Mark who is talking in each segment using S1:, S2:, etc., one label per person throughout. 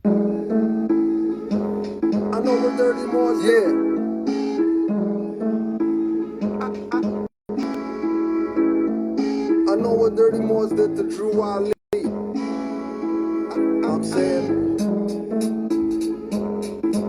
S1: I know we're dirty Moors, yeah. I know what dirty Moors did to Drew Ali. I'm saying,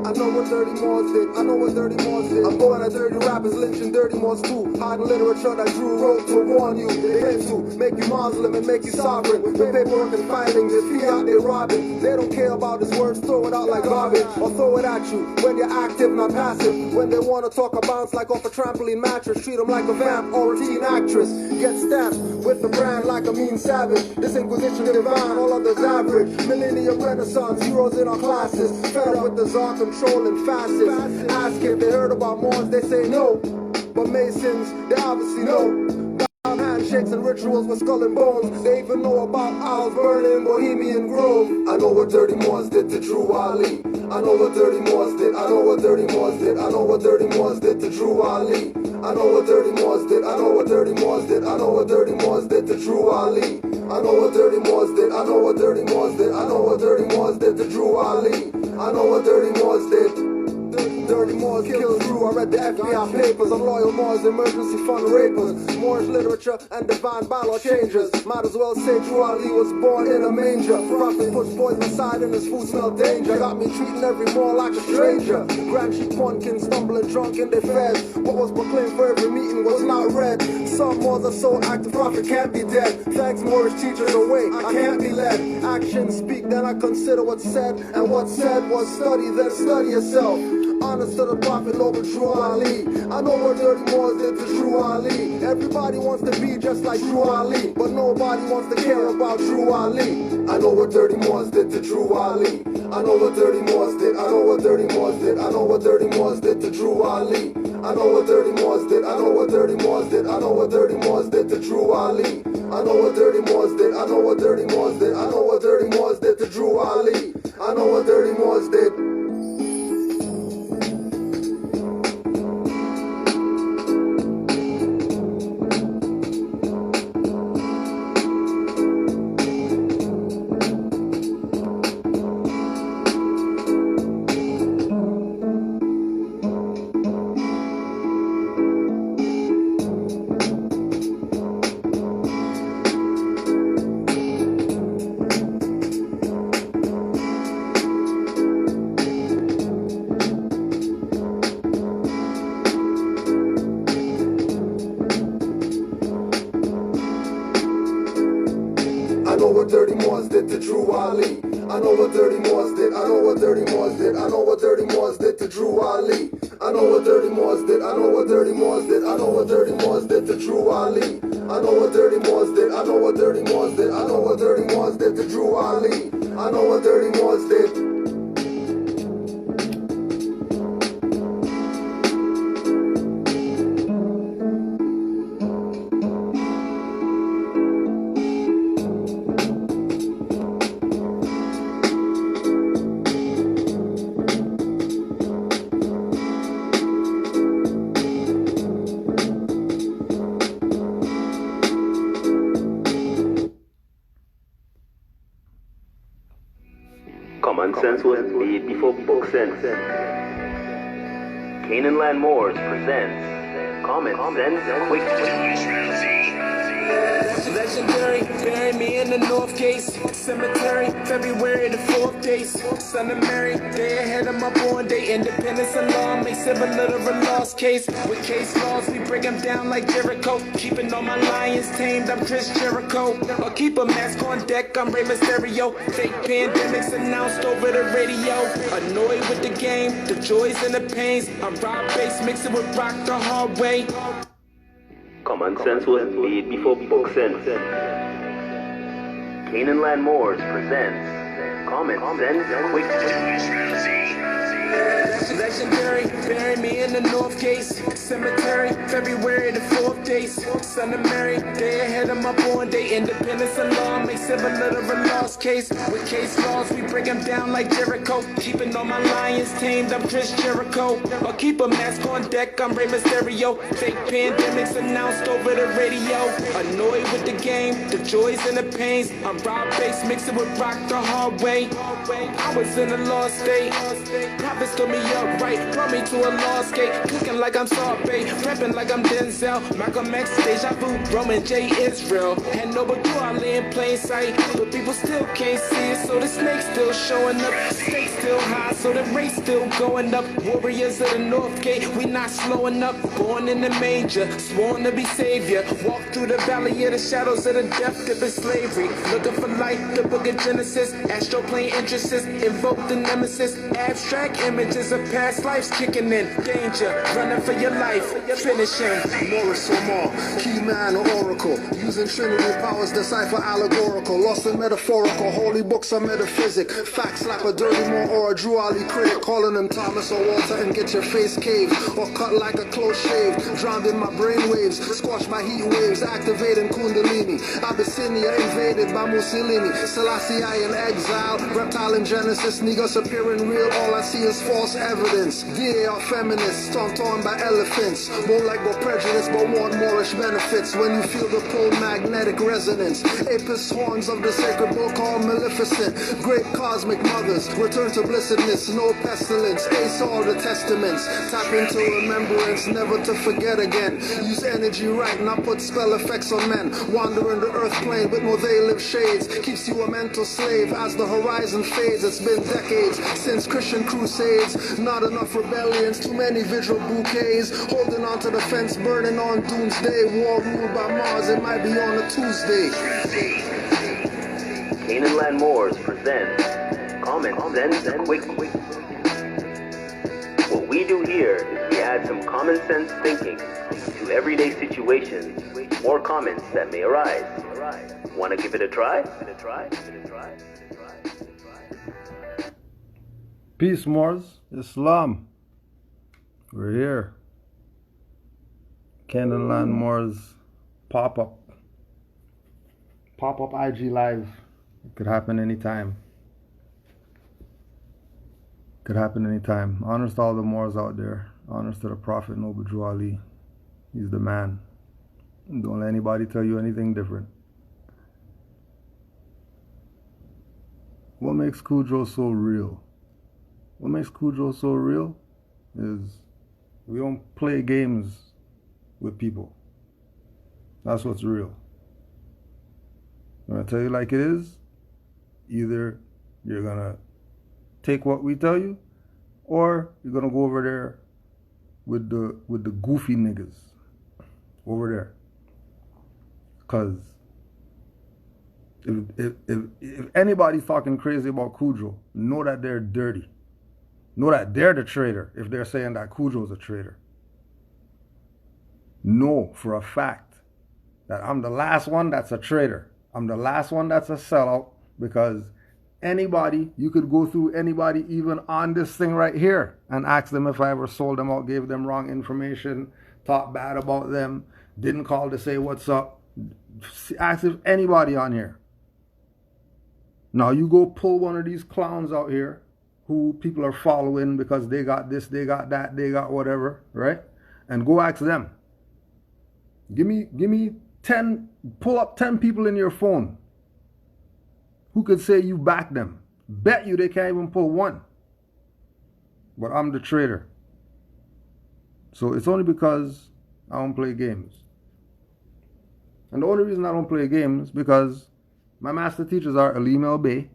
S1: I know what dirty Moors did. I know what dirty Moors did. I'm going at dirty rappers, lynching dirty Moors too. Hiding literature that Drew wrote to warn you. They claim to make you Muslim and make you sovereign. With paperwork and filings, they fiat, they robbing. They don't care about his words, throw it out like garbage. Or throw it at you when you're active, not passive. When they want to talk a bounce like off a trampoline mattress, treat them like a vamp or a teen actress. Get stamped with the brand like a mean savage. This Inquisition divine, all others average. Millennium Renaissance, heroes in our classes. Fed up with the czar controlling fascists. Ask if they heard about Moors, they say no. But Masons, they obviously know. Handshakes and rituals with skull and bones. They even know about owls burning Bohemian Grove. I know what dirty Moors did to Drew Ali. I know what dirty Moors did. I know what dirty Moors did. I know what dirty Moors did to Drew Ali. I know what dirty Moors did. I know what dirty Moors did. I know what dirty Moors did to Drew Ali. I know what dirty Moors did. I know what dirty Moors did. I know what dirty Moors did to Drew Ali. I know what dirty Moors did. Dirty Moors killed Drew. I read the FBI papers on loyal Moors, emergency fund rapers, Moorish literature and divine bylaw changers. Might as well say Drew Ali was born in a manger. Prophet puts poison aside and his food smelled danger. Got me treating every Moor like a stranger. Grand Chief Punkin stumbling drunk in their feds. What was proclaimed for every meeting was not read. Some Moors are so active, prophet can't be dead. Thanks Moorish teachers away, I can't be led. Actions speak, then I consider what's said. And what's said was study, then study yourself. Honest to the prophet, Lord Drew Ali. I know what dirty Moors did to Drew Ali. Everybody wants to be just like Drew Ali, but nobody wants to care about Drew Ali. I know what dirty Moors did to Drew Ali. I know what dirty Moors did. I know what dirty Moors did. I know what dirty Moors did to Drew Ali. I know what dirty Moors did. I know what dirty Moors did. I know what dirty Moors did to Drew Ali. I know what dirty Moors did. I know what dirty Moors did. I know what dirty Moors did to Drew Ali. I know what dirty Moors did. I know what dirty Moors did to Drew Ali. I know what dirty Moors did. I know what dirty Moors did. I know what dirty Moors did to Drew Ali. I know what dirty Moors did. I know what dirty Moors did. I know what dirty Moors did to Drew Ali. I know what dirty Moors did. I know what dirty Moors did. I know what dirty Moors did to Drew Ali. I know what dirty Moors did.
S2: Common sense was made before book sense. Canaanland Moors presents Common Sense Quick.
S3: Legendary, bury me in the North Gate Cemetery, February the 4th days. Son of Mary, day ahead of my born day. Independence and law makes civil literal lost case. With case laws, we break them down like Jericho. Keeping all my lions tamed, I'm Chris Jericho. I'll keep a mask on deck, I'm Rey Mysterio. Fake pandemics announced over the radio. Annoyed with the game, the joys and the pains. I'm rock bass, mix it with rock the hard way.
S2: Common sense was made before book sense. Canaanland Moors presents Common Sense Quick.
S3: Legendary, bury me in the North Gate Cemetery, February the 4th days. Son of Mary, day ahead of my born day. Independence and law make civil literal lost case. With case laws, we break them down like Jericho. Keeping all my lions tamed, I'm Chris Jericho. Or keep a mask on deck, I'm Rey Mysterio. Fake pandemics announced over the radio. Annoyed with the game, the joys and the pains. I'm Rob Bass, mixing with rock the hard way. I was in a lost state. Prophets stood me up right, brought me to a lost gate. Cooking like I'm Saute, rapping like I'm Denzel. Malcolm X, Deja Vu, Roman J. Israel. Had no but I lay in plain sight, but people still can't see it. So the snake's still showing up, stakes still high, so the rate's still going up. Warriors of the North Gate, we not slowing up. Born in the manger, sworn to be savior. Walk through the valley of the shadows of the death dip in slavery. Looking for light, the book of Genesis. Astroplane interests, invoke the nemesis. Abstract images of past lives kicking in. Danger, running for your life, finishing.
S1: Moorish Law, key man or oracle. Using Trinity powers, decipher allegorical. Lost in metaphorical, holy books are metaphysic. Facts slap a dirty Moor or a Drew Ali critic. Calling him Thomas or Walter and get your face caved. Or cut like a close shave. Drowned in my brain waves, squashed by heat waves. Activating Kundalini. Abyssinia invaded by Mussolini. Selassie I in exile. Reptile in Genesis, niggas appearing real. All I see is false evidence. VA are feminists, torn by elephants. Won't like no prejudice, but want Moorish benefits. When you feel the pole magnetic resonance. Apis horns of the sacred book called Maleficent. Great cosmic mothers, return to blessedness. No pestilence, ace all the testaments. Tap into remembrance, never to forget again. Use energy right, not put spell effects on men. Wandering the earth plane with no they live shades. Keeps you a mental slave as the horizon fades. It's been decades since Christian crusades. Not enough rebellions, too many vigil bouquets. Holding on to the fence, burning on doomsday. War ruled by Mars, it might be on a Tuesday.
S2: Canaanland Moors presents Common Sense and Quick. What we do here is we add some common sense thinking to everyday situations, or comments that may arise. Want to give it a try?
S4: Peace, Moors. Islam. We're here. Canaanland Moors pop-up IG Live. It could happen anytime. Honors to all the Moors out there. Honors to the Prophet Noble Drew Ali. He's the man. Don't let anybody tell you anything different. What makes Kudjo so real? What makes Kudjo so real is we don't play games with people. That's what's real. I'm going to tell you like it is. Either you're going to take what we tell you, or you're going to go over there with the goofy niggas over there. Because if anybody's talking crazy about Kudjo, know that they're dirty. Know that they're the traitor if they're saying that Kudjo's a traitor. Know for a fact that I'm the last one that's a traitor. I'm the last one that's a sellout, because anybody, you could go through anybody even on this thing right here and ask them if I ever sold them out, gave them wrong information, talked bad about them, didn't call to say what's up. Ask if anybody on here. Now you go pull one of these clowns out here who people are following because they got this, they got that, they got whatever, right? And go ask them. Give me 10, pull up 10 people in your phone who could say you back them. Bet you they can't even pull one. But I'm the traitor. So it's only because I don't play games. And the only reason I don't play games is because my master teachers are Alim El Bey.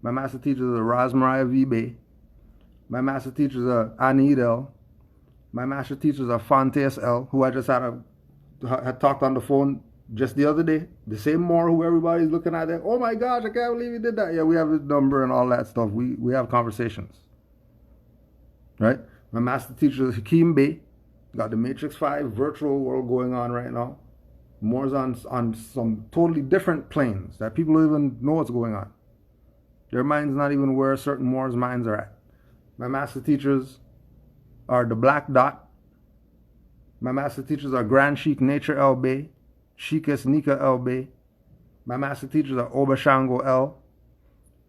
S4: My master teachers are Raz Mariah V. Bey. My master teachers are Annie Edel. My master teachers are Fantes L, who I just had talked on the phone just the other day. The same Moor who everybody's looking at there. Oh my gosh, I can't believe he did that. Yeah, we have his number and all that stuff. We have conversations. Right? My master teacher is Hakeem Bey. Got the Matrix 5 virtual world going on right now. Moors on some totally different planes that people don't even know what's going on. Their mind's not even where certain Moors' minds are at. My master teachers are the Black Dot. My master teachers are Grand Sheik Nature El Bey, Sheikess Nika El Bey. My master teachers are Obashango El.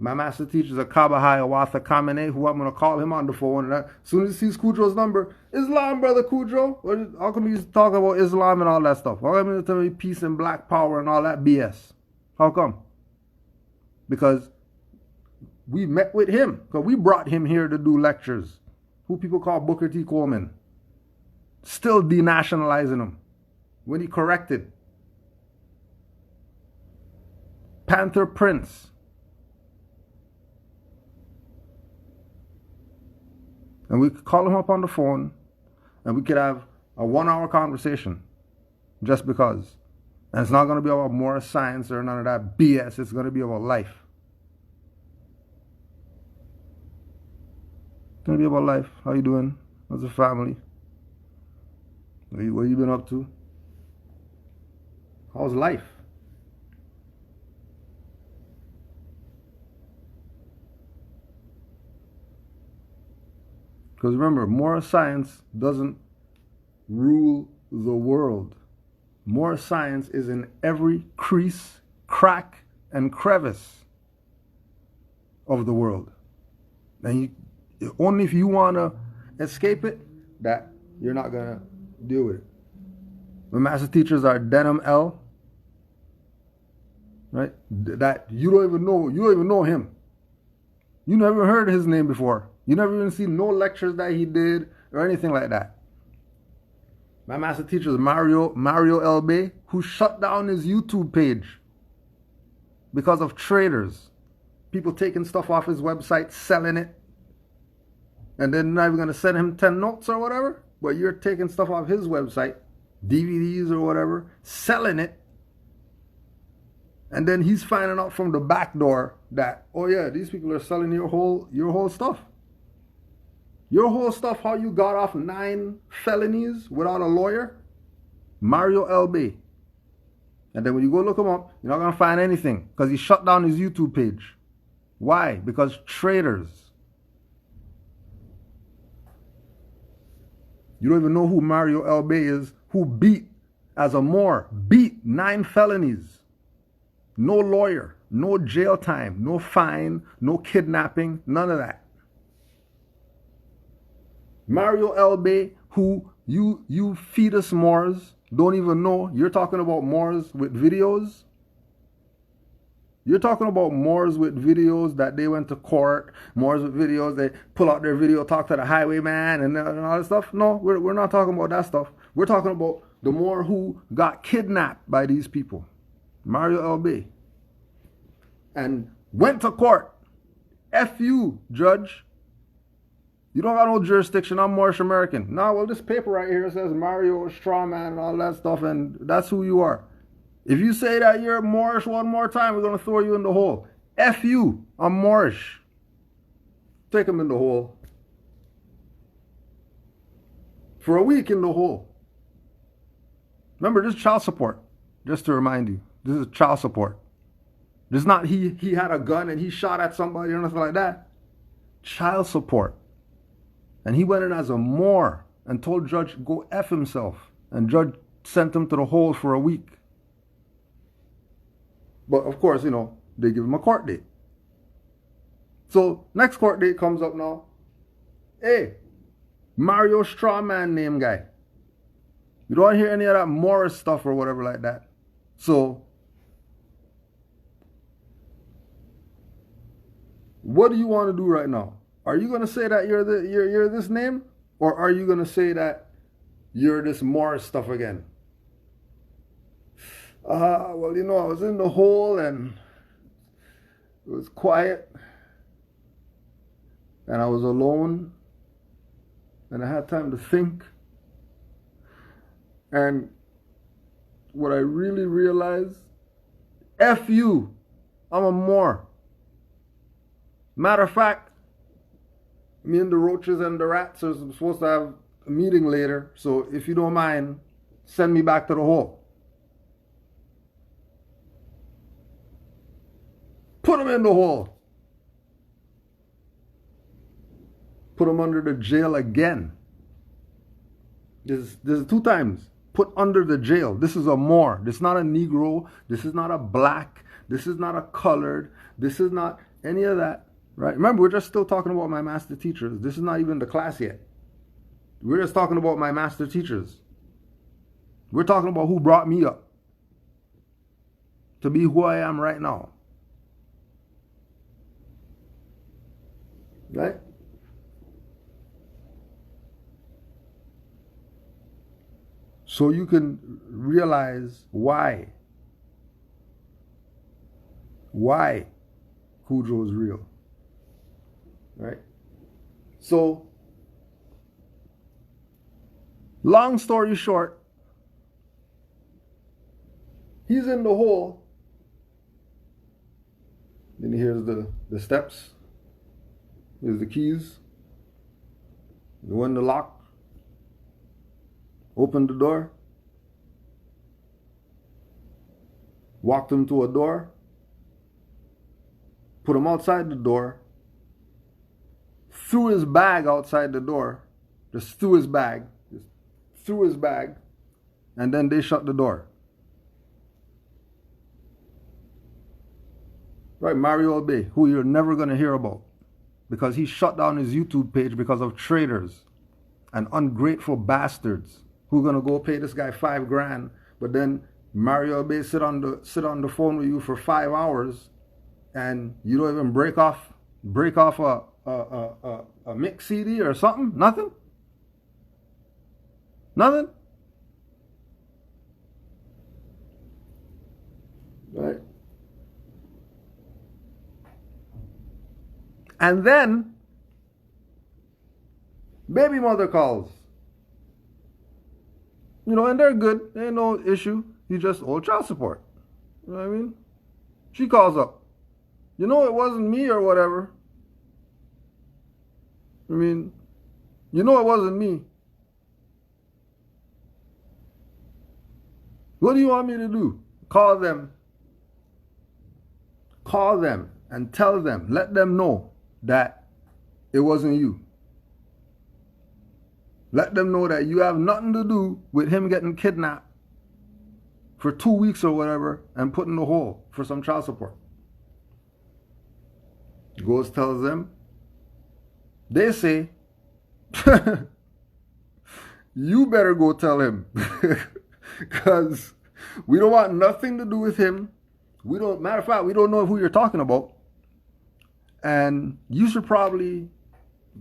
S4: My master teachers are Kabahai Awatha Kamene, who I'm going to call him on the phone. And as soon as he sees Kudjo's number, Islam, brother Kudjo. How come he's talking about Islam and all that stuff? How come he's telling me peace and black power and all that BS? How come? Because we met with him. Because we brought him here to do lectures. Who people call Booker T. Coleman. Still denationalizing him. When he corrected. Panther Prince. And we could call him up on the phone and we could have a 1-hour conversation just because. And it's not going to be about more science or none of that BS. It's going to be about life. It's going to be about life. How you doing? How's the family? What you been up to? How's life? Because remember, moral science doesn't rule the world. Moral science is in every crease, crack, and crevice of the world. And only if you want to escape it, that you're not going to deal with it. My master teachers are Denim L. Right? That you don't even know him. You never heard his name before. You never even seen no lectures that he did or anything like that. My master teacher is Mario Elbe, who shut down his YouTube page because of traders. People taking stuff off his website, selling it. And then not even going to send him 10 notes or whatever. But you're taking stuff off his website, DVDs or whatever, selling it. And then he's finding out from the back door that, oh yeah, these people are selling your whole stuff. Your whole stuff, how you got off 9 felonies without a lawyer? Mario LB. And then when you go look him up, you're not going to find anything because he shut down his YouTube page. Why? Because traitors. You don't even know who Mario LB is, who beat 9 felonies. No lawyer, no jail time, no fine, no kidnapping, none of that. Mario Elbe, who you fetus Moors don't even know. You're talking about Moors with videos. You're talking about Moors with videos that they went to court. Moors with videos, they pull out their video, talk to the highwayman and all that stuff. No, we're not talking about that stuff. We're talking about the Moor who got kidnapped by these people. Mario Elbe. And went to court. F you, judge. You don't got no jurisdiction. I'm Moorish American. No, well, this paper right here says Mario Strawman and all that stuff, and that's who you are. If you say that you're Moorish one more time, we're going to throw you in the hole. F you. I'm Moorish. Take him in the hole. For a week in the hole. Remember, this is child support. Just to remind you. This is child support. This is not he had a gun and he shot at somebody or nothing like that. Child support. And he went in as a Moor and told judge, go F himself. And judge sent him to the hole for a week. But of course, they give him a court date. So next court date comes up now. Hey, Mario Strawman name guy. You don't hear any of that Morris stuff or whatever like that. So what do you want to do right now? Are you going to say that you're this name? Or are you going to say that you're this Morris stuff again? Well, I was in the hole and it was quiet. And I was alone. And I had time to think. And what I really realized, F you, I'm a Moor. Matter of fact, me and the roaches and the rats are supposed to have a meeting later. So if you don't mind, send me back to the hole. Put him in the hole. put him under the jail again. This is 2 times. Put under the jail. This is a Moor. This is not a Negro. This is not a black. This is not a colored. This is not any of that. Right? Remember, we're just still talking about my master teachers. This is not even the class yet. We're just talking about my master teachers. We're talking about who brought me up to be who I am right now. Right? So you can realize why Kudjo is real. Right? So, long story short, he's in the hole. Then here's the steps. Here's the keys. You win the lock. Opened the door. Walked him to a door. Put him outside the door. Threw his bag outside the door. Just threw his bag. And then they shut the door. Right, Mario Bay, who you're never going to hear about. Because he shut down his YouTube page because of traitors and ungrateful bastards who are going to go pay this guy $5,000, but then Mario Bay sit on the phone with you for 5 hours and you don't even break off a mix CD or something? Nothing? Right? And then baby mother calls. You know, and they're good. There ain't no issue. You just owe child support. You know what I mean? She calls up. You know, it wasn't me or whatever. I mean, you know it wasn't me. What do you want me to do? Call them and tell them, let them know that it wasn't you. Let them know that you have nothing to do with him getting kidnapped for 2 weeks or whatever and put in the hole for some child support. Goes, tells them. They say, you better go tell him. Because we don't want nothing to do with him. Matter of fact, we don't know who you're talking about. And you should probably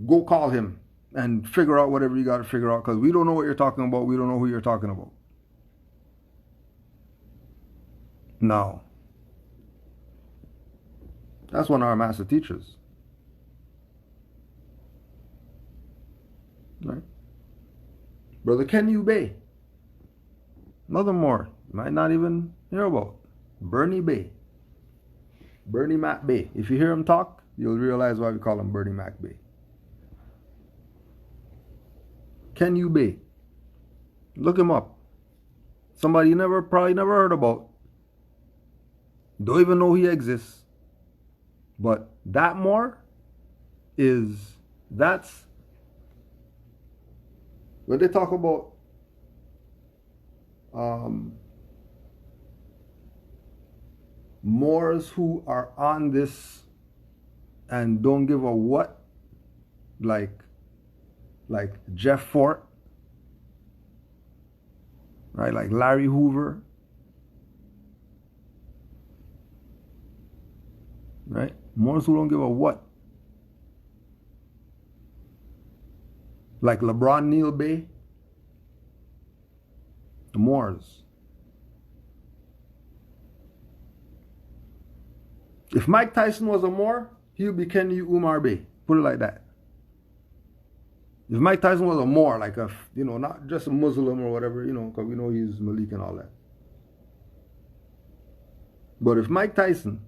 S4: go call him and figure out whatever you got to figure out, because we don't know what you're talking about. We don't know who you're talking about. No. That's one of our master teachers. Right? Brother Ken Bay. Another more. You might not even hear about. Bernie Bay. Bernie Mac Bay. If you hear him talk, you'll realize why we call him Bernie Mac Bay. Ken Bay. Look him up. Somebody you probably never heard about. Don't even know he exists. But that more that's when they talk about Moors who are on this and don't give a what, like Jeff Fort, right? Like Larry Hoover, right? Moors who don't give a what, like LeBron Neal Bay, the Moors. If Mike Tyson was a Moor, he would be Kenny Umar Bay. Put it like that. If Mike Tyson was a Moor, like not just a Muslim or whatever, because we know he's Malik and all that. But if Mike Tyson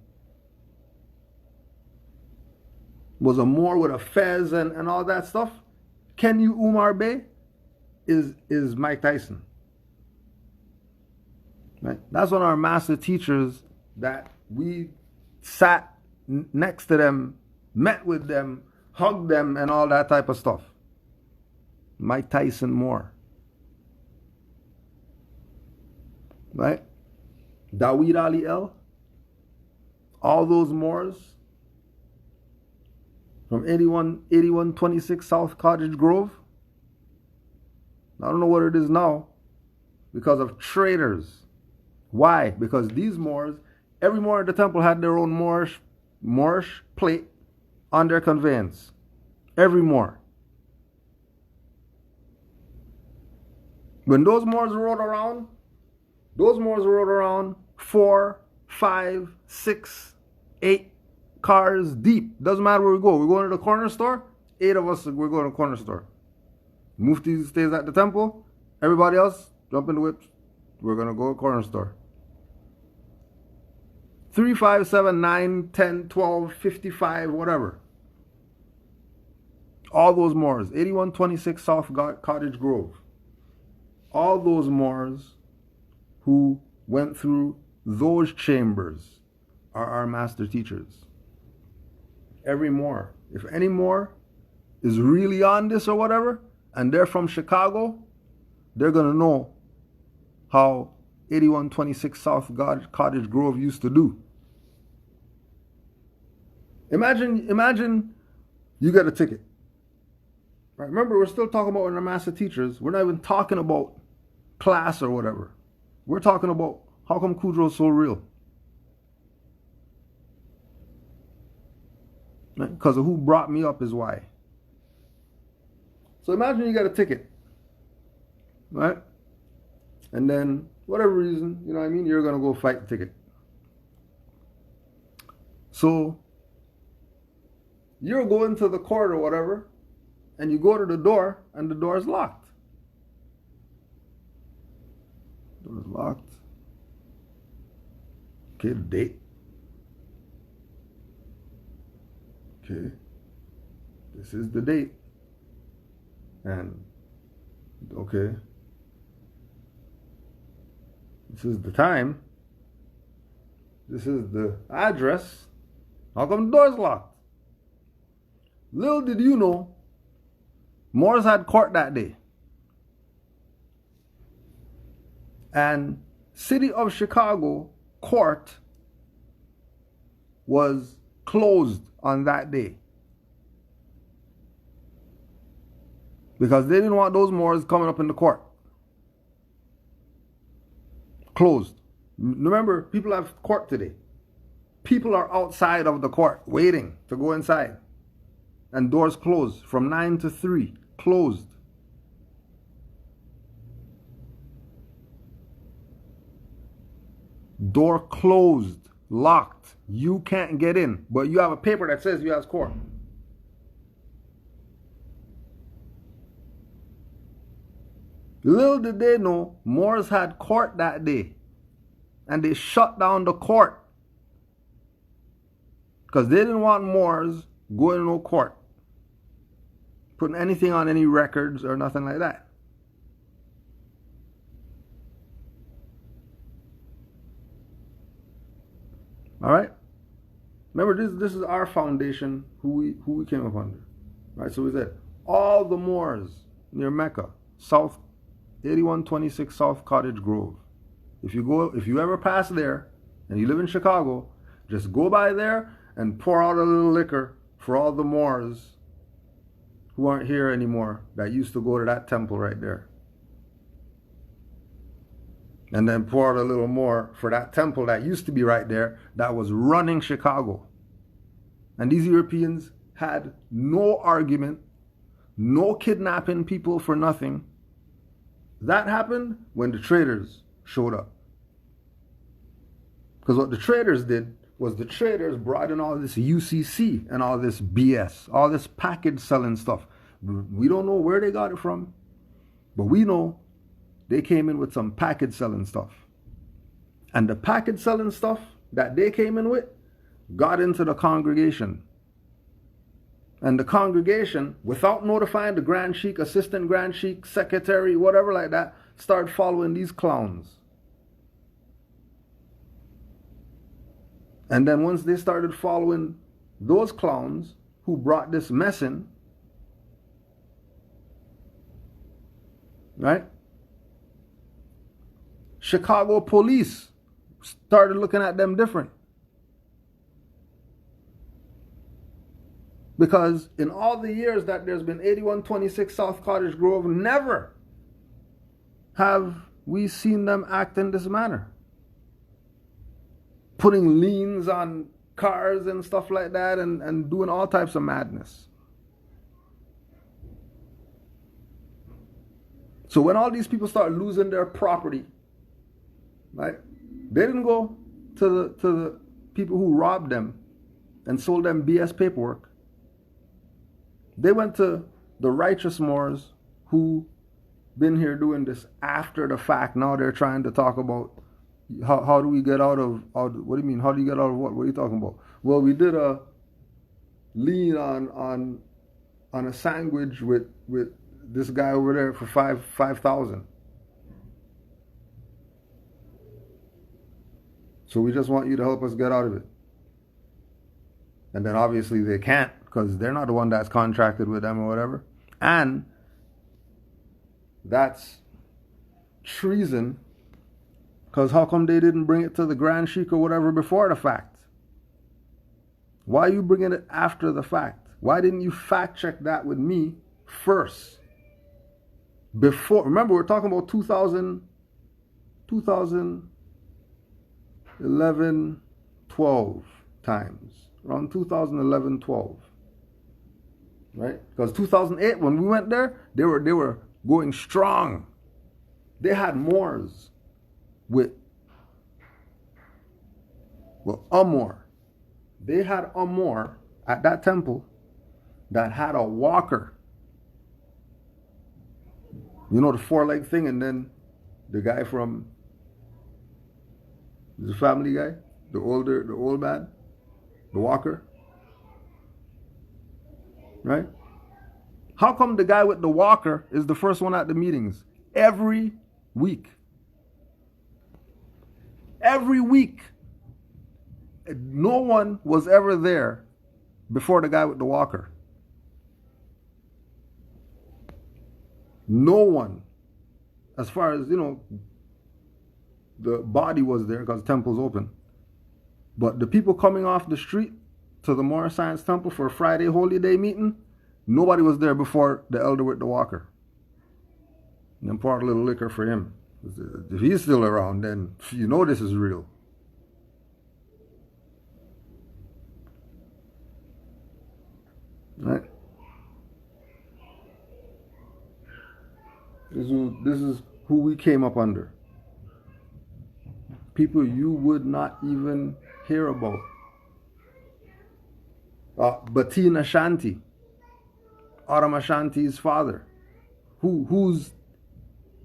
S4: was a Moor with a fez and all that stuff, Kenny Umar Bay is Mike Tyson. Right? That's one of our master teachers that we sat next to them, met with them, hug them and all that type of stuff. Mike Tyson more. Right? Dawid Ali El. All those Moors from 8126 South Cottage Grove. I don't know what it is now because of traders. Why? Because these Moors, every Moor at the temple had their own Moorish plate on their conveyance. Every Moor. When those Moors rode around 4, 5, 6, 8 cars deep. Doesn't matter where we go. We're going to the corner store. 8 of us, we're going to the corner store. Mufti stays at the temple. Everybody else, jump in the whips. We're going to go to the corner store. 3, 5, 7, 9, 10, 12, 55, whatever. All those Moors. 8126 South Cottage Grove. All those Moors who went through those chambers are our master teachers. Every Moor. If any Moor is really on this or whatever, and they're from Chicago, they're going to know how 8126 South Cottage Grove used to do. Imagine you get a ticket. Right? Remember, we're still talking about our master teachers. We're not even talking about class or whatever. We're talking about how come Kudjo is so real. Right? Because of who brought me up is why. So imagine you get a ticket. Right? And then, whatever reason, you know what I mean, you're going to go fight the ticket. So, you're going to the court or whatever, and you go to the door, and the door is locked. The door is locked. Okay, the date. Okay, this is the date. And, okay, this is the time. This is the address. How come the door's locked? Little did you know, Moors had court that day. And City of Chicago court was closed on that day. Because they didn't want those Moors coming up in the court. Closed. Remember, people have court today. People are outside of the court waiting to go inside. And doors closed from 9 to 3. Closed. Door closed. Locked. You can't get in. But you have a paper that says you have court. Little did they know, Moors had court that day. And they shut down the court. Because they didn't want Moors going to no court. Putting anything on any records or nothing like that. Alright? Remember, this is our foundation, who we came up under. Right? So we said, all the Moors near Mecca, South 8126 South Cottage Grove. If you ever pass there and you live in Chicago, just go by there and pour out a little liquor for all the Moors who aren't here anymore that used to go to that temple right there. And then pour out a little more for that temple that used to be right there that was running Chicago. And these Europeans had no argument, no kidnapping people for nothing. That happened when the traders showed up. Because what the traders did was the traders brought in all this UCC and all this BS, all this package selling stuff. We don't know where they got it from, but we know they came in with some package selling stuff. And the package selling stuff that they came in with got into the congregation. And the congregation, without notifying the Grand Sheikh, Assistant Grand Sheikh, Secretary, whatever like that, started following these clowns. And then once they started following those clowns, who brought this mess in, right? Chicago police started looking at them different. Because in all the years that there's been 8126 South Cottage Grove, never have we seen them act in this manner. Putting liens on cars and stuff like that, and doing all types of madness. So when all these people start losing their property, right? They didn't go to the people who robbed them and sold them BS paperwork. They went to the righteous Moors who been here doing this after the fact. Now they're trying to talk about how do we get out of, what do you mean? How do you get out of what? What are you talking about? Well, we did a lien on a sandwich with this guy over there for $5,000. So we just want you to help us get out of it. And then obviously they can't, because they're not the one that's contracted with them or whatever. And that's treason, because how come they didn't bring it to the Grand Sheik or whatever before the fact? Why are you bringing it after the fact? Why didn't you fact check that with me first? Before, remember, we're talking about 2011, 12 times. Around 2011, 12. Right? Because 2008, when we went there, they were going strong. They had Moors with, well, a Moor. They had a Moor at that temple that had a walker. You know, the four-leg thing, and then the guy from the Family Guy, the old man, the walker, right? How come the guy with the walker is the first one at the meetings every week? Every week. No one was ever there before the guy with the walker. No one. As far as, the body was there because the temple's open. But the people coming off the street to the Moorish Science Temple for a Friday Holy Day meeting, nobody was there before the elder with the walker. And then pour a little liquor for him. If he's still around, then you know this is real. Right? This is who we came up under. People you would not even hear about. Batin Ashanti, Autumn Ashanti's father, who's,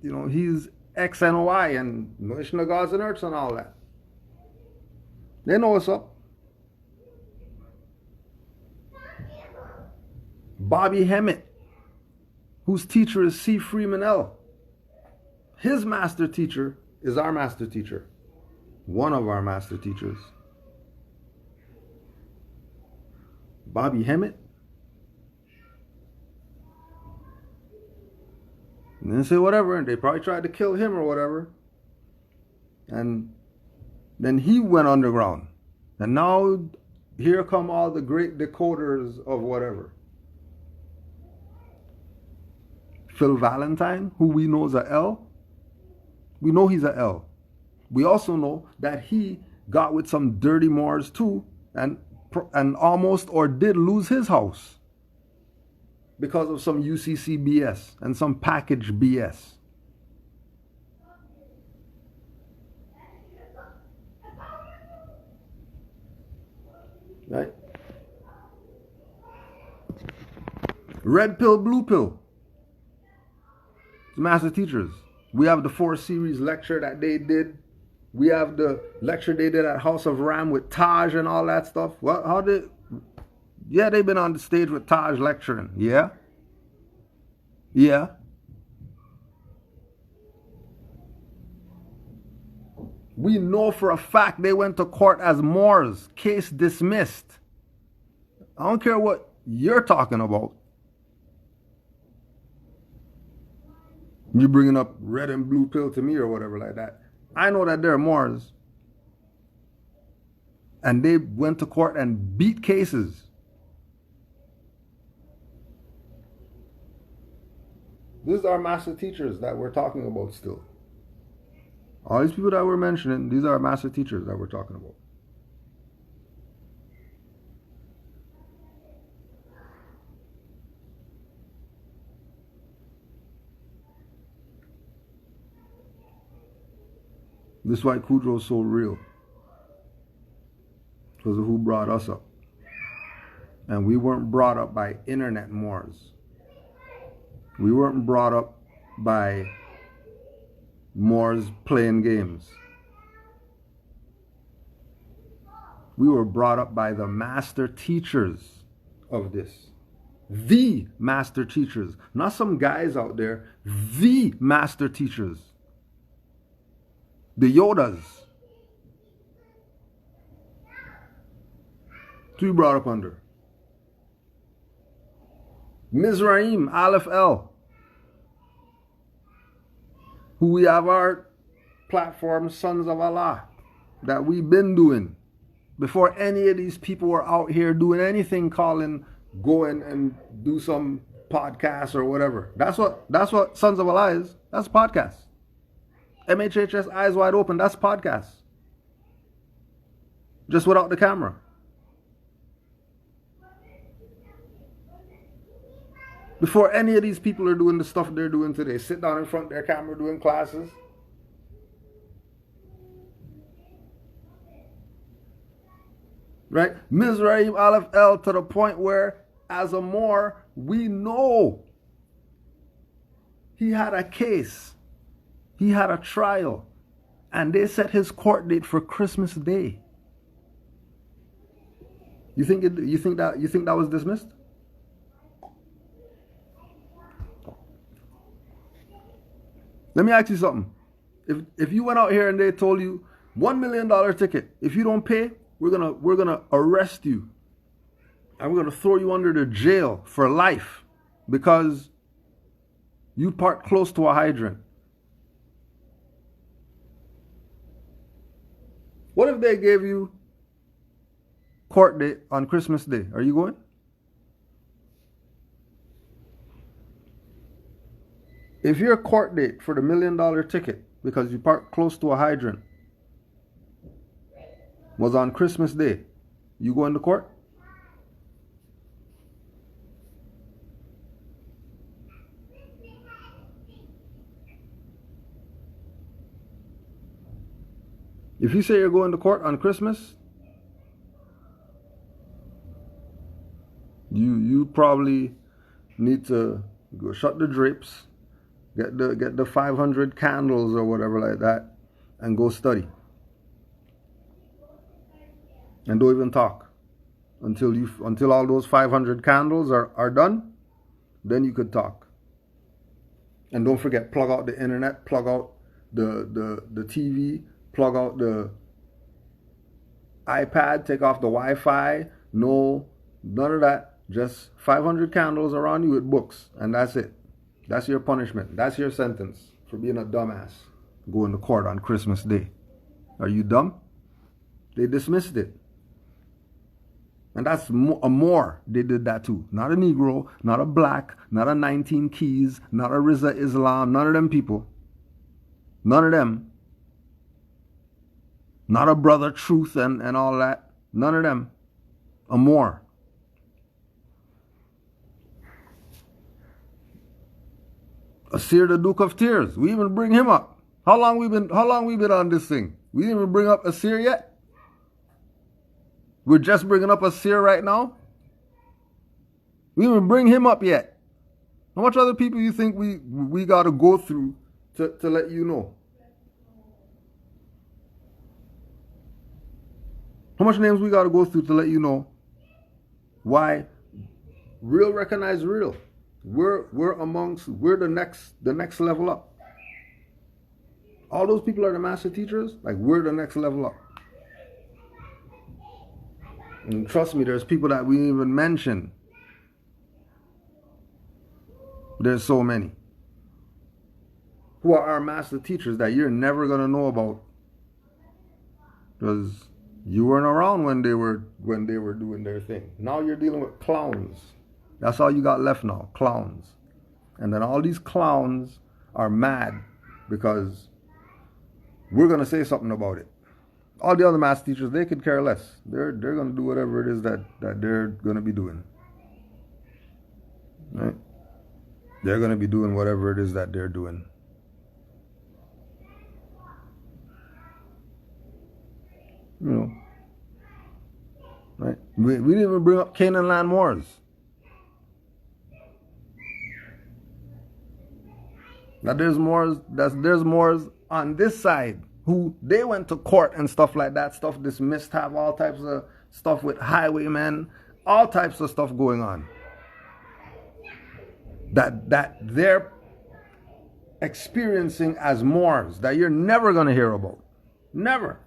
S4: he's X and Y and Noishna Gods and Earths and all that. They know what's up. Bobby Hemmett, whose teacher is C. Freeman L. His master teacher is our master teacher. One of our master teachers. Bobby Hemmett. And then say whatever, and they probably tried to kill him or whatever. And then he went underground. And now here come all the great decoders of whatever. Phil Valentine, who we know is a L. We know he's a L. We also know that he got with some dirty Moors too, and almost or did lose his house because of some UCC BS and some package BS. Right? Red pill, blue pill. Master teachers. We have the 4 series lecture that they did. We have the lecture they did at House of Ram with Taj and all that stuff. Yeah, they've been on the stage with Taj lecturing. Yeah. We know for a fact they went to court as Moors. Case dismissed. I don't care what you're talking about. You bringing up red and blue pill to me or whatever like that. I know that they're Moors. And they went to court and beat cases. These are master teachers that we're talking about still. All these people that we're mentioning, these are master teachers that we're talking about. This is why Kudjo is so real. Because of who brought us up. And we weren't brought up by internet Moors. We weren't brought up by Moors playing games. We were brought up by the master teachers of this. The master teachers. Not some guys out there. The master teachers. The Yodas. To be brought up under. Mizraim, Aleph El. Who we have our platform, Sons of Allah, that we've been doing. Before any of these people were out here doing anything, calling, going and do some podcast or whatever. That's what Sons of Allah is. That's podcast. MHHS Eyes Wide Open, that's podcast. Just without the camera. Before any of these people are doing the stuff they're doing today, sit down in front of their camera doing classes. Right? Mizraim Aleph El, to the point where, as a Moor, we know he had a case. He had a trial. And they set his court date for Christmas Day. You think that was dismissed? Let me ask you something. If you went out here and they told you $1 million ticket, if you don't pay, we're gonna arrest you. And we're gonna throw you under the jail for life because you parked close to a hydrant. What if they gave you court date on Christmas Day? Are you going? If your court date for the $1 million ticket because you parked close to a hydrant was on Christmas Day, you going to court? If you say you're going to court on Christmas, you probably need to go shut the drapes, get the 500 candles or whatever like that, and go study. And don't even talk until all those 500 candles are done. Then you could talk. And don't forget, plug out the internet, plug out the TV, plug out the iPad, take off the Wi-Fi. No, none of that. Just 500 candles around you with books, and that's it. That's your punishment. That's your sentence for being a dumbass. Going to court on Christmas Day. Are you dumb? They dismissed it. And that's a Moor. They did that too. Not a Negro, not a black, not a 19 Keys, not a Riza Islam, none of them people. None of them. Not a Brother Truth and all that. None of them. A Moor. Asir the Duke of Tears. We even bring him up. How long we been on this thing? We didn't even bring up Asir yet. We're just bringing up Asir right now. We didn't even bring him up yet. How much other people you think we got to go through to let you know? How much names we got to go through to let you know why real recognize real? We're the next level up. All those people are the master teachers. Like, we're the next level up. And trust me, there's people that we didn't even mention There's so many. Who are our master teachers that you're never going to know about. Because you weren't around when they were doing their thing. Now you're dealing with clowns. That's all you got left now, clowns. And then all these clowns are mad because we're going to say something about it. All the other master teachers, they could care less. They're going to do whatever it is that they're going to be doing. Right? They're going to be doing whatever it is that they're doing. You know. Right? We didn't even bring up Canaanland Moors. Now there's Moors on this side who they went to court and stuff like that, stuff dismissed, have all types of stuff with highwaymen, all types of stuff going on. That they're experiencing as Moors that you're never going to hear about. Never.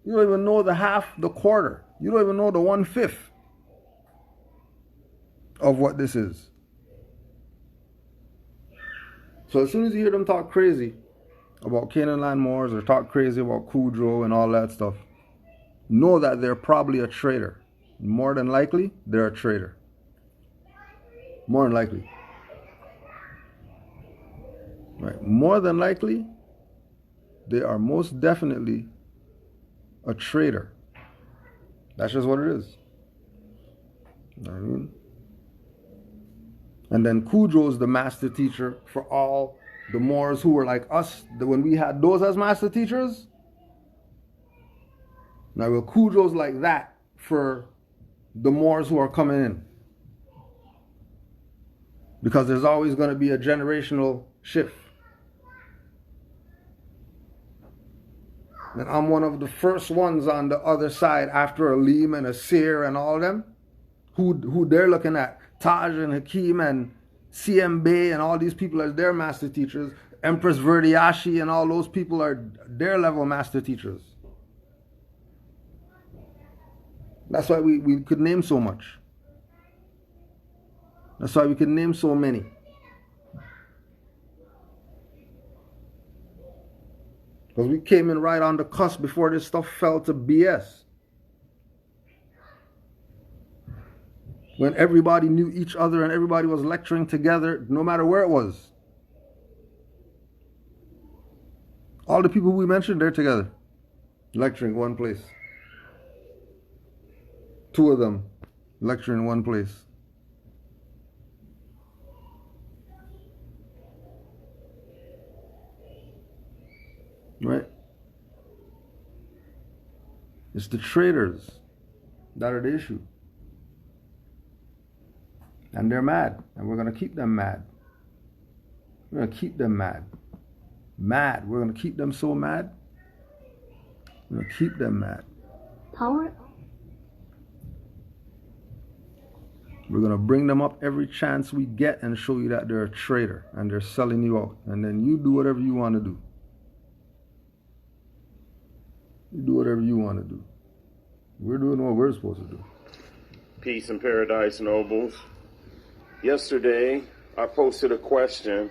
S4: You don't even know the half, the quarter. You don't even know the 1/5 of what this is. So as soon as you hear them talk crazy about Canaanland Moors or talk crazy about Kudjo and all that stuff, know that they're probably a traitor. More than likely, they're a traitor. More than likely. Right. More than likely, they are most definitely a traitor. That's just what it is. You know what I mean? And then Kudjo is the master teacher for all the Moors who were like us when we had those as master teachers. Now, well, Kudjo's like that for the Moors who are coming in. Because there's always going to be a generational shift. And I'm one of the first ones on the other side after Aleem and Asir and all them who they're looking at. Taj and Hakim and CM Bey and all these people as their master teachers. Empress Verdiashi and all those people are their level master teachers. That's why we could name so much. That's why we could name so many. Because we came in right on the cusp before this stuff fell to BS. When everybody knew each other and everybody was lecturing together, no matter where it was. All the people we mentioned, they're together, lecturing one place. 2 of them lecturing in one place. Right? It's the traitors that are the issue. And they're mad. And we're going to keep them mad. We're going to keep them mad. Mad. We're going to keep them so mad. We're going to keep them mad.
S5: Power.
S4: We're going to bring them up every chance we get and show you that they're a traitor and they're selling you out. And then you do whatever you want to do. You do whatever you want to do. We're doing what we're supposed to do.
S6: Peace and paradise, nobles. Yesterday, I posted a question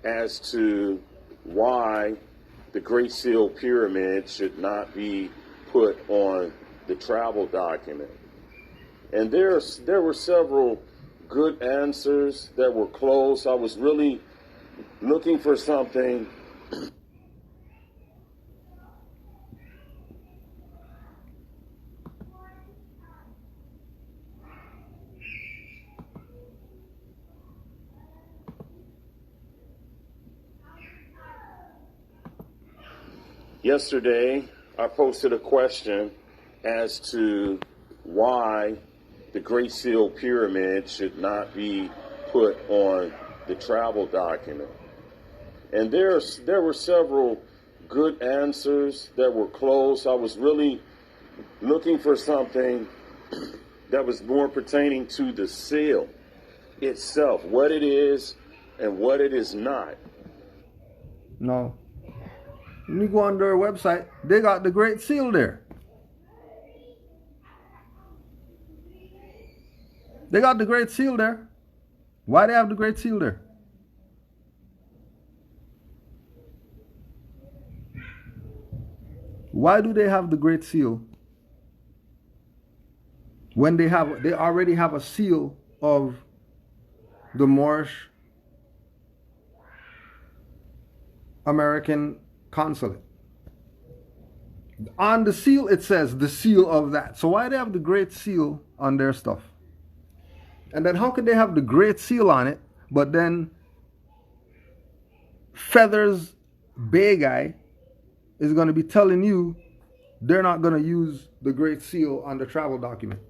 S6: as to why the Great Seal Pyramid should not be put on the travel document. And there were several good answers that were close. I was really looking for something Yesterday, I posted a question as to why the Great Seal Pyramid should not be put on the travel document. And there were several good answers that were close. I was really looking for something that was more pertaining to the seal itself, what it is and what it is not.
S4: No. When you go on their website, they got the Great Seal there. They got the Great Seal there. Why they have the Great Seal there? Why do they have the Great Seal when they already have a seal of the Moorish American consulate? On the seal it says the seal of that. So why do they have the Great Seal on their stuff? And then how could they have the Great Seal on it, but then Feathers Bay guy is going to be telling you they're not going to use the Great Seal on the travel document?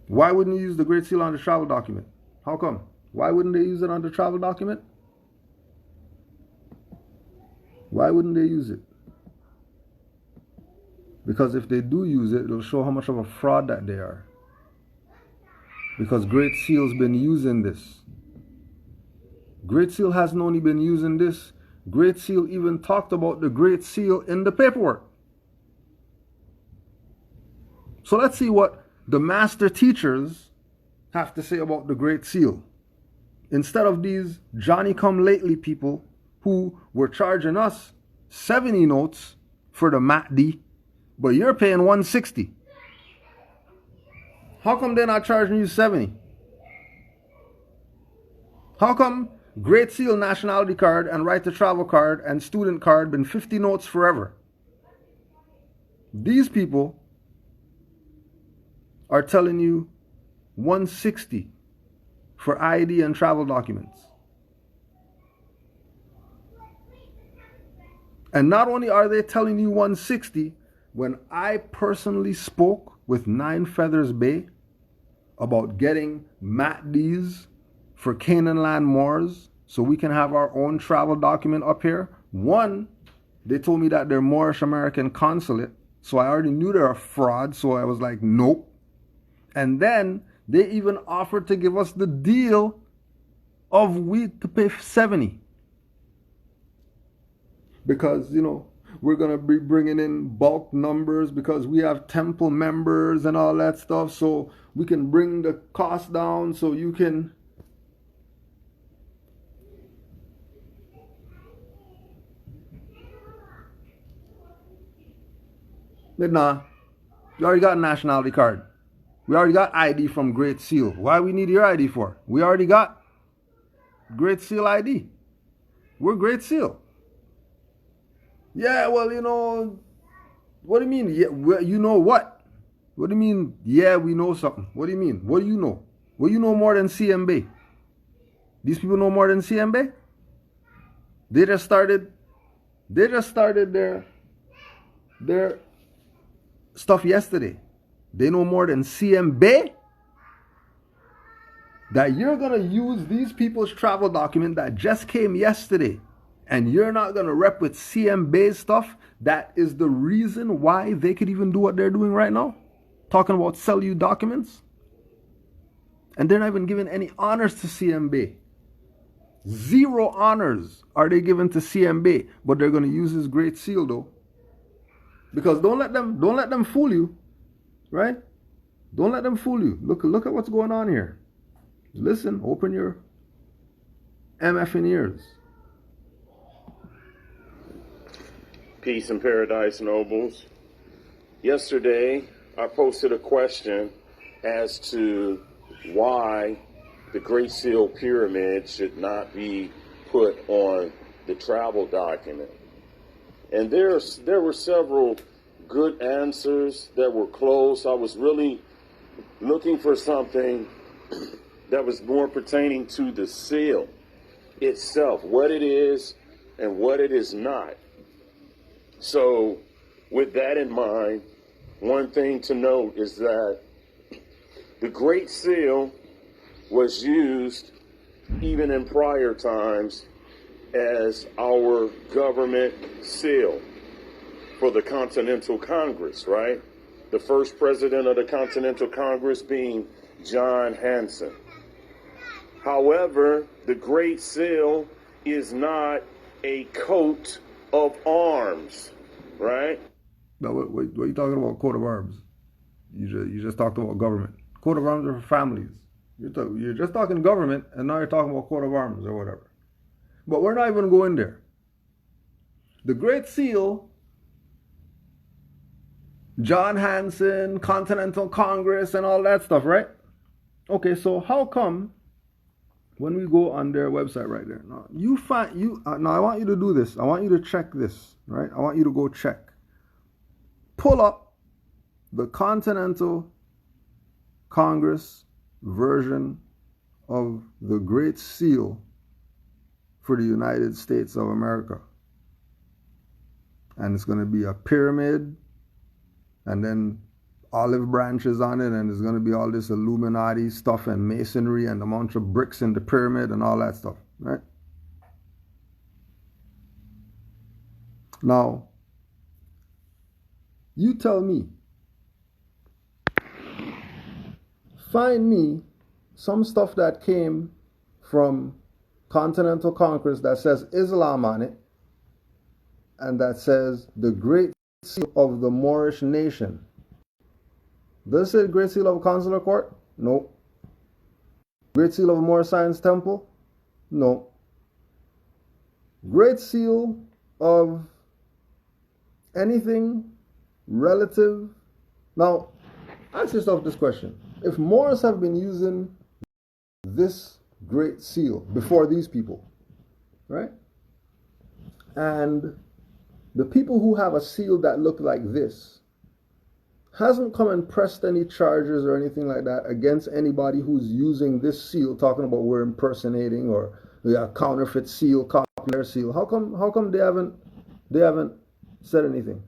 S4: Why wouldn't you use the Great Seal on the travel document? How come? Why wouldn't they use it on the travel document? Why wouldn't they use it? Because if they do use it, it'll show how much of a fraud that they are. Because Great Seal's been using this. Great Seal hasn't only been using this, Great Seal even talked about the Great Seal in the paperwork. So let's see what the master teachers have to say about the Great Seal. Instead of these Johnny-come-lately people who were charging us 70 notes for the MATD, but you're paying 160. How come they're not charging you 70? How come Great Seal nationality card and right to travel card and student card been 50 notes forever? These people are telling you 160 for ID and travel documents. And not only are they telling you 160, when I personally spoke with Nine Feathers Bay about getting MATDs for Canaanland Moors so we can have our own travel document up here, one, they told me that they're Moorish American consulate, so I already knew they're a fraud, so I was like, nope. And then they even offered to give us the deal of we to pay 70. Because, you know, we're going to be bringing in bulk numbers because we have temple members and all that stuff, so we can bring the cost down so you can... But nah, you already got a nationality card. We already got ID from Great Seal. Why we need your ID for? We already got Great Seal ID. We're Great Seal. Yeah, well, you know, what do you mean? Yeah, well, you know what? What do you mean? Yeah, we know something. What do you mean? What do you know? Well, you know more than CMB. These people know more than CMB? They just started their stuff yesterday. They know more than CMB? That you're going to use these people's travel document that just came yesterday, and you're not going to rep with CMB's stuff? That is the reason why they could even do what they're doing right now? Talking about sell you documents? And they're not even giving any honors to CMB. 0 honors are they giving to CMB, but they're going to use his Great Seal though. Because don't let them fool you, right? Don't let them fool you. Look at what's going on here. Listen, open your MFing ears.
S6: Peace and paradise, nobles. Yesterday, I posted a question as to why the Great Seal Pyramid should not be put on the travel document. And there were several good answers that were close. I was really looking for something that was more pertaining to the seal itself, what it is and what it is not. So with that in mind, one thing to note is that the Great Seal was used even in prior times as our government seal for the Continental Congress, right? The first president of the Continental Congress being John Hanson. However, the Great Seal is not a coat of arms, right?
S4: No, what are you talking about, coat of arms? You just talked about government. Coat of arms are for families. You're just talking government, and now you're talking about coat of arms or whatever. But we're not even going there. The Great Seal, John Hanson, Continental Congress, and all that stuff, right? Okay, so how come when we go on their website right there, now now I want you to do this. I want you to check this, right? I want you to go check. Pull up the Continental Congress version of the Great Seal for the United States of America. And it's going to be a pyramid and then olive branches on it, and there's going to be all this Illuminati stuff and masonry and a bunch of bricks in the pyramid and all that stuff, right? Now, you tell me, find me some stuff that came from Continental Congress that says Islam on it and that says the Great Seal of the Moorish Nation. Does it say Great Seal of a Consular Court? No. Great Seal of a Moorish Science Temple? No. Great Seal of anything relative? Now, ask yourself this question. If Moors have been using this Great Seal before these people, right? And the people who have a seal that look like this hasn't come and pressed any charges or anything like that against anybody who's using this seal, talking about we're impersonating or we are counterfeit seal, copy their seal. How come they haven't said anything?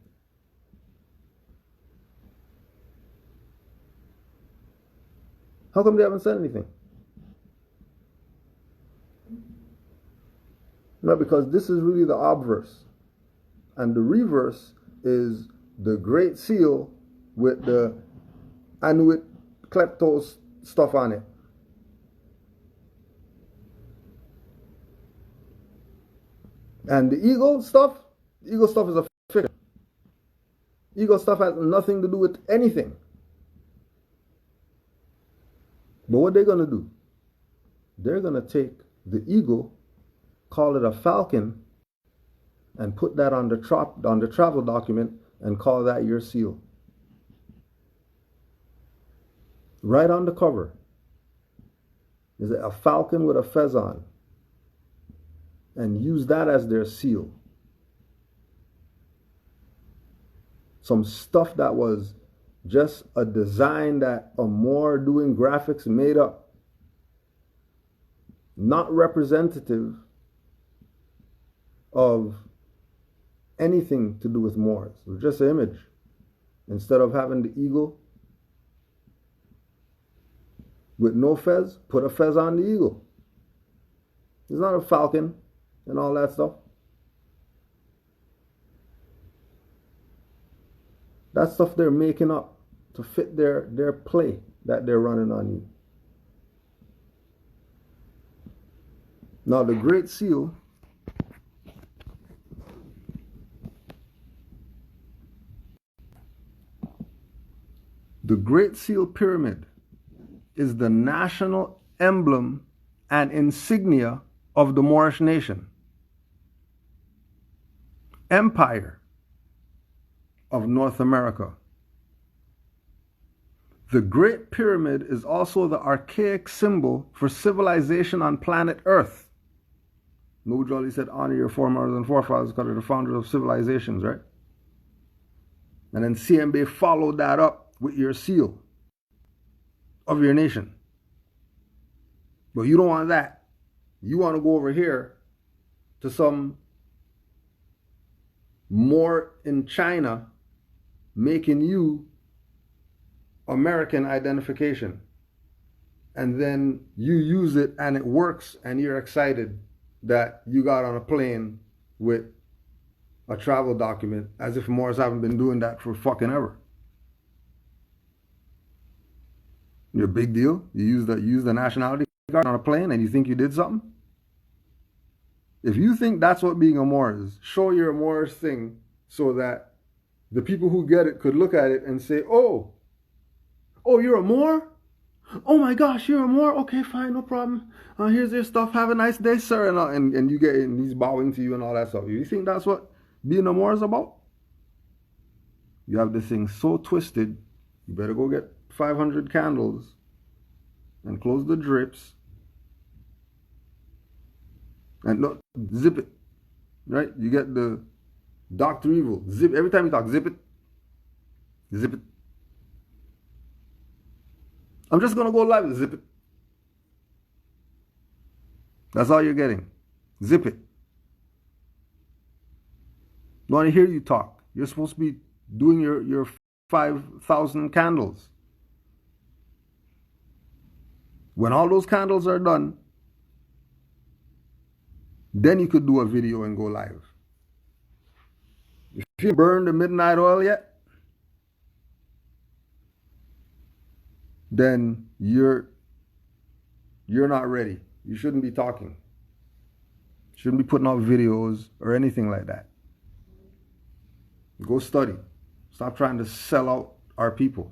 S4: How come they haven't said anything? No, because this is really the obverse. And the reverse is the Great Seal with the Anuit Kleptos stuff on it. And the eagle stuff is a fiction. Eagle stuff has nothing to do with anything. But what they're going to do, they're going to take the eagle, call it a falcon, and put that on the travel document and call that your seal. Right on the cover is a falcon with a fez on, and use that as their seal. Some stuff that was just a design that a Moor doing graphics made up, not representative of anything to do with Moors. It was just an image. Instead of having the eagle with no fez, put a fez on the eagle. It's not a falcon and all that stuff. That stuff they're making up to fit their play that they're running on you. Now the Great Seal, the Great Seal Pyramid is the national emblem and insignia of the Moorish nation, empire of North America. The Great Pyramid is also the archaic symbol for civilization on planet Earth. No Jolly said, honor your foremothers and forefathers because they're the founders of civilizations, right? And then CMB followed that up with your seal of your nation. But you don't want that. You want to go over here to some Moor in China making you American identification. And then you use it and it works and you're excited that you got on a plane with a travel document, as if Moors haven't been doing that for fucking ever. You're a big deal. You use the nationality card on a plane and you think you did something? If you think that's what being a Moor is, show your Moorish thing so that the people who get it could look at it and say, oh, you're a Moor? Oh my gosh, you're a Moor? Okay, fine, no problem. Here's your stuff. Have a nice day, sir. And you get, and he's bowing to you and all that stuff. You think that's what being a Moor is about? You have this thing so twisted, you better go get 500 candles and close the drips and look, zip it, right? You get the Dr. Evil, zip, every time you talk, zip it, zip it. I'm just going to go live with zip it. That's all you're getting. Zip it. I want to hear you talk. You're supposed to be doing your 5,000 candles. When all those candles are done, then you could do a video and go live. If you burn the midnight oil yet, then you're not ready. You shouldn't be talking. Shouldn't be putting out videos or anything like that. Go study. Stop trying to sell out our people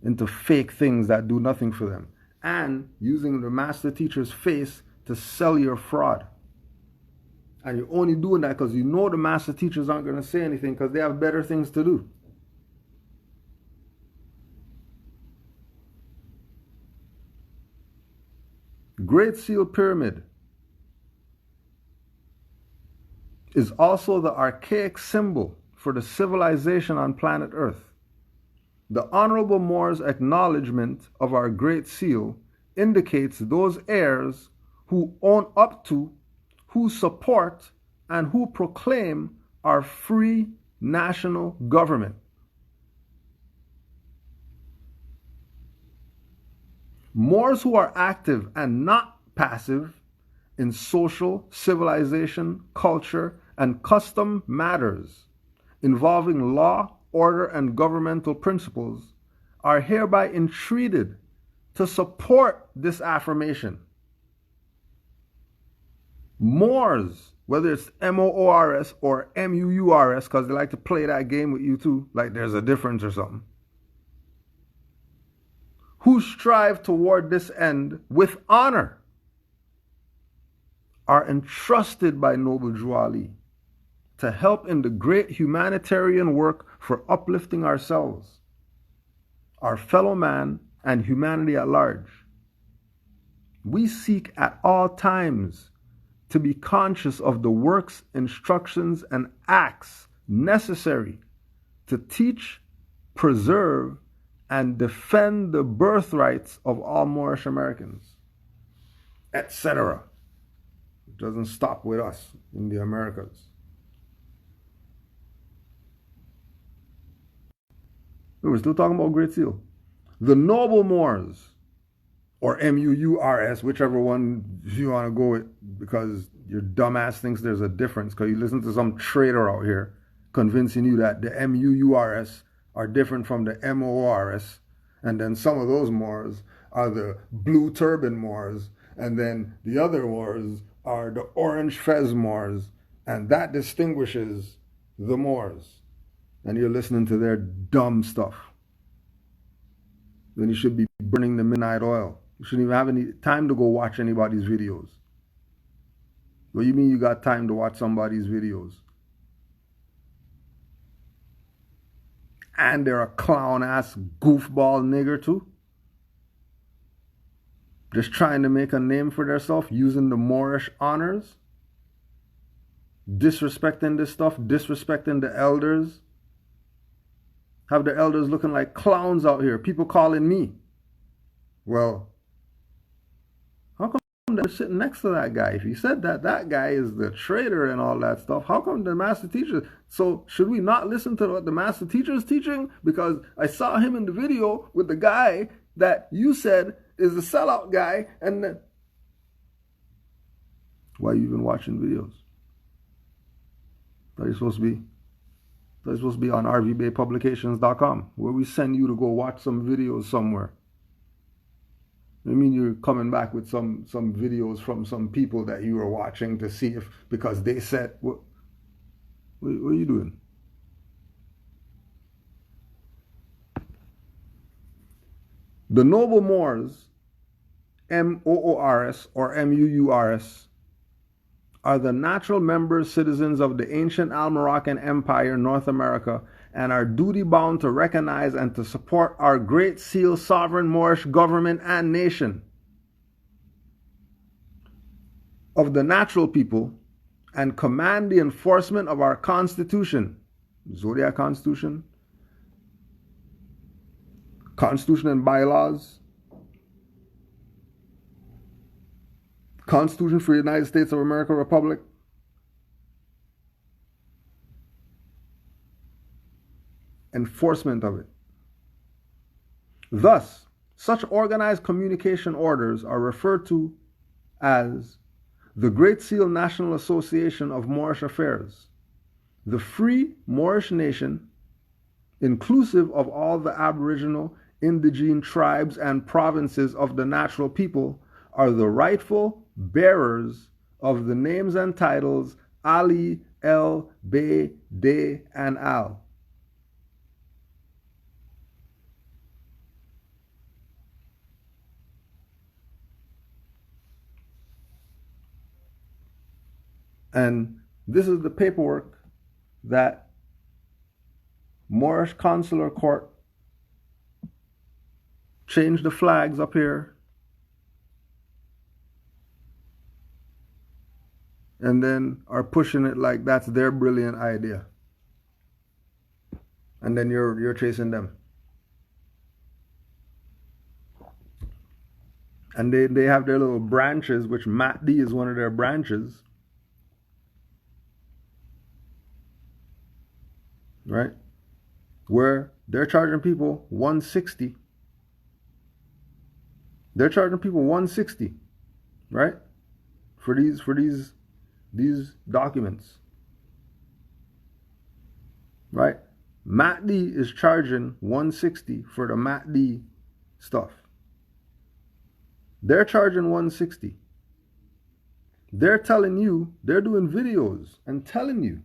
S4: into fake things that do nothing for them. And using the master teacher's face to sell your fraud. And you're only doing that because you know the master teachers aren't going to say anything because they have better things to do. Great Seal Pyramid is also the archaic symbol for the civilization on planet Earth. The Honorable Moor's acknowledgement of our Great Seal indicates those heirs who own up to, who support, and who proclaim our free national government. Moors who are active and not passive in social, civilization, culture, and custom matters involving law, order, and governmental principles are hereby entreated to support this affirmation. Moors, whether it's M-O-O-R-S or M-U-U-R-S, because they like to play that game with you too, like there's a difference or something, who strive toward this end with honor, are entrusted by Noble Drew Ali to help in the great humanitarian work for uplifting ourselves, our fellow man, and humanity at large. We seek at all times to be conscious of the works, instructions, and acts necessary to teach, preserve, and defend the birthrights of all Moorish Americans, etc. It doesn't stop with us in the Americas. We're still talking about Great Seal. The Noble Moors, or M-U-U-R-S, whichever one you want to go with, because your dumbass thinks there's a difference, because you listen to some traitor out here convincing you that the M-U-U-R-S are different from the M-O-O-R-S, and then some of those Moors are the blue turban Moors, and then the other Moors are the orange fez Moors, and that distinguishes the Moors. And you're listening to their dumb stuff. Then you should be burning the midnight oil. You shouldn't even have any time to go watch anybody's videos. What do you mean you got time to watch somebody's videos? And they're a clown-ass goofball nigger too. Just trying to make a name for themselves using the Moorish honors. Disrespecting this stuff, disrespecting the elders. Have the elders looking like clowns out here. People calling me. Well, how come they're sitting next to that guy? If you said that that guy is the traitor and all that stuff, how come the master teacher? So should we not listen to what the master teacher is teaching? Because I saw him in the video with the guy that you said is the sellout guy, and then why are you even watching videos? Thought you're supposed to be on rvbaypublications.com, where we send you to go watch some videos somewhere. I mean, you're coming back with some videos from some people that you were watching to see if, because they said, what are you doing? The noble Moors, Moors or Muurs, are the natural members, citizens of the ancient Al-Moroccan Empire, North America, and are duty-bound to recognize and to support our Great Seal sovereign Moorish government and nation of the natural people, and command the enforcement of our Constitution, Zodiac Constitution, Constitution and bylaws, Constitution for the United States of America Republic, enforcement of it. Thus, such organized communication orders are referred to as the Great Seal National Association of Moorish Affairs. The Free Moorish Nation, inclusive of all the Aboriginal, indigene tribes and provinces of the natural people, are the rightful bearers of the names and titles Ali, El, Bey, Dey, and Al. And this is the paperwork that Moorish Consular Court changed the flags up here, and then are pushing it like that's their brilliant idea. And then you're chasing them. And they have their little branches, which MATD is one of their branches. Right? Where they're charging people $160. They're charging people $160, right? For these documents. Right? MATD is charging $160 for the MATD stuff. They're charging $160. They're telling you, they're doing videos and telling you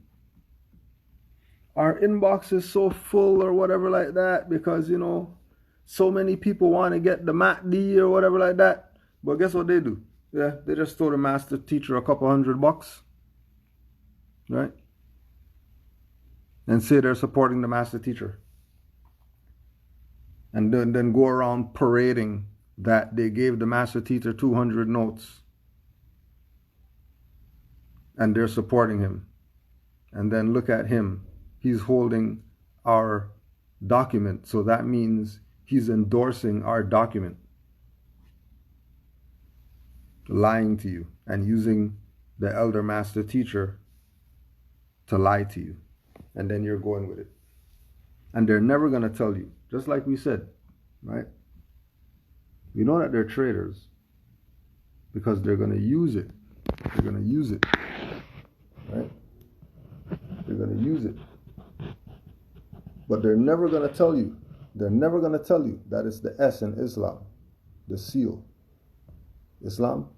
S4: our inbox is so full or whatever like that because, you know, so many people want to get the MATD or whatever like that. But guess what they do? Yeah, they just throw the master teacher a couple $100, right? And say they're supporting the master teacher. And then go around parading that they gave the master teacher 200 notes. And they're supporting him. And then look at him. He's holding our document. So that means he's endorsing our document. Lying to you and using the elder master teacher to lie to you. And then you're going with it. And they're never going to tell you. Just like we said, right? We know that they're traitors because they're going to use it. They're going to use it. Right? They're going to use it. But they're never going to tell you. They're never going to tell you that it's the S in Islam. The seal. Islam,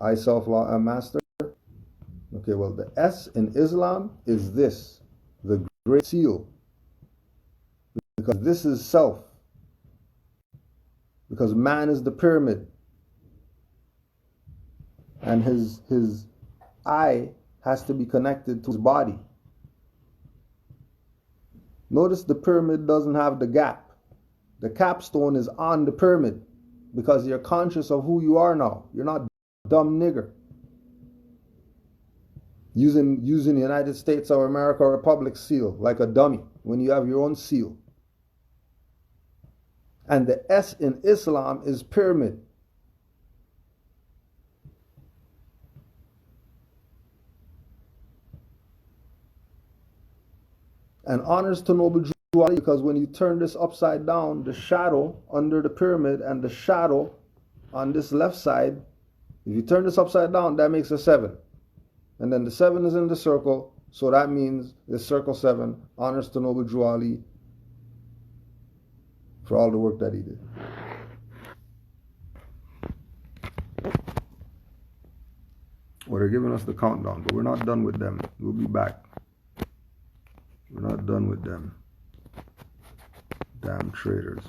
S4: I self-law am master. Okay, well, the S in Islam is this. The Great Seal. Because this is self. Because man is the pyramid. And his eye has to be connected to his body. Notice the pyramid doesn't have the gap. The capstone is on the pyramid because you're conscious of who you are now. You're not dumb nigger. Using the United States of America Republic seal like a dummy when you have your own seal. And the S in Islam is pyramid. And honors to noble Jew Ali, because when you turn this upside down, the shadow under the pyramid and the shadow on this left side, if you turn this upside down, that makes a 7. And then the 7 is in the circle, so that means the circle 7, honors to noble Jew Ali for all the work that he did. Well, they're giving us the countdown, but we're not done with them. We'll be back. We're not done with them. Damn traitors.